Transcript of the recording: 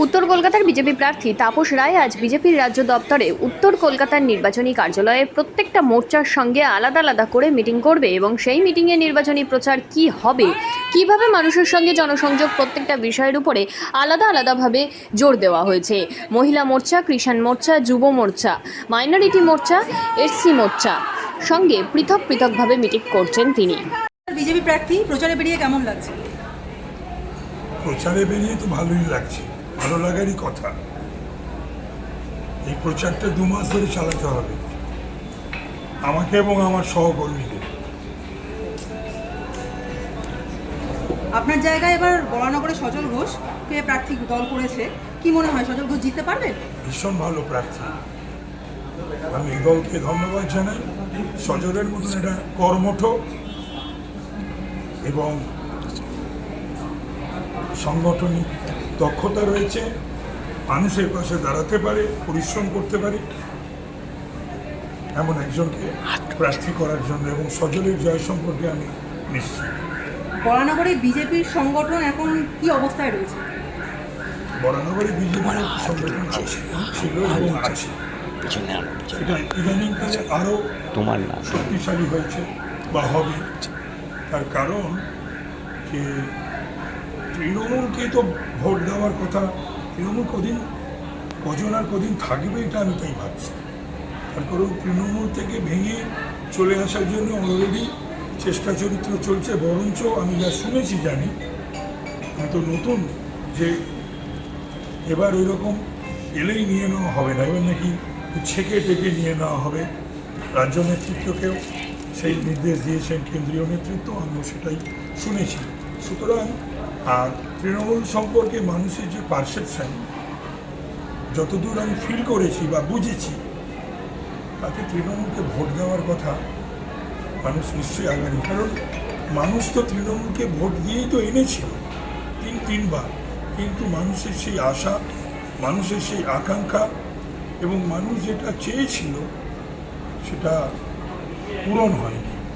উত্তর কলকাতার বিজেপি প্রার্থী তাপস রায় আজ বিজেপির রাজ্য দপ্তরে উত্তর কলকাতার নির্বাচনী কার্যালয়ে প্রত্যেকটা মোর্চার সঙ্গে আলাদা আলাদা করে মিটিং করবে এবং সেই মিটিংয়ে নির্বাচনী প্রচার কি হবে, কিভাবে মানুষের সঙ্গে জনসংযোগ, প্রত্যেকটা বিষয়ের উপরে আলাদা আলাদাভাবে জোর দেওয়া হয়েছে। মহিলা মোর্চা, কৃষাণ মোর্চা, যুব মোর্চা, মাইনরিটি মোর্চা, এসসি মোর্চা সঙ্গে পৃথক পৃথকভাবে মিটিং করছেন তিনি। বিজেপি প্রার্থী প্রচারে বেরিয়ে কেমন লাগছে? প্রচারে বেরিয়ে তো ভালোই লাগছে, ভালো লাগারই কথা। এই প্রচারটা 2 মাস ধরে চালাতে হবে আমাকে এবং আমার সহকর্মীদের। আপনার জায়গায় এবার বরানগরে সজল ঘোষকে প্রার্থী দল করেছে, কি মনে হয় সজল ঘোষ জিততে পারবেন? ভীষণ ভালো প্রার্থী, আমি এই দলকে ধন্যবাদ জানাই। সজলের মতন এটা কর্মঠ এবং সাংগঠনিক দক্ষতা রয়েছে, মানুষের পাশে দাঁড়াতে পারে, পরিশ্রম করতে পারে, এমন একজনকে প্রার্থী করার জন্য এবং সজলের জয় সম্পর্কে আমি নিশ্চিত। বরানগরে বিজেপির সংগঠন এখন কি অবস্থায় রয়েছে? বরানগরে বিজেপির সংগঠন ছিল এবং আছে, সেটা ইদানিংকালে আরও তোমার না শক্তিশালী হয়েছে বা হবে। তার কারণ যে তৃণমূলকে তো ভোট দেওয়ার কথা, তৃণমূল কজন আর কদিন থাকবে এটা আমি তাই ভাবছি। তার কারণ তৃণমূল থেকে ভেঙে চলে আসার জন্য অলরেডি চেষ্টা চরিত্র চলছে, বরঞ্চ আমি যা শুনেছি জানি, আমি তো নতুন, যে এবার ওই রকম এলেই নিয়ে নেওয়া হবে না, এবার নাকি ছেঁকে টেকে নিয়ে নেওয়া হবে। রাজ্য নেতৃত্বকেও সেই নির্দেশ দিয়েছেন কেন্দ্রীয় নেতৃত্ব, আমিও সেটাই শুনেছি। সুতরাং আর তৃণমূল সম্পর্কে মানুষের যে পারসেপশন, যতদূর আমি ফিল করেছি বা বুঝেছি, তাতে তৃণমূলকে ভোট দেওয়ার কথা মানুষ নিশ্চয়ই আগামী। কারণ মানুষ তো তৃণমূলকে ভোট দিয়েই তো এনেছিল তিনবার, কিন্তু মানুষের সেই আশা, মানুষের সেই আকাঙ্ক্ষা এবং মানুষ যেটা চেয়েছিল সেটা পূরণ হয়নি।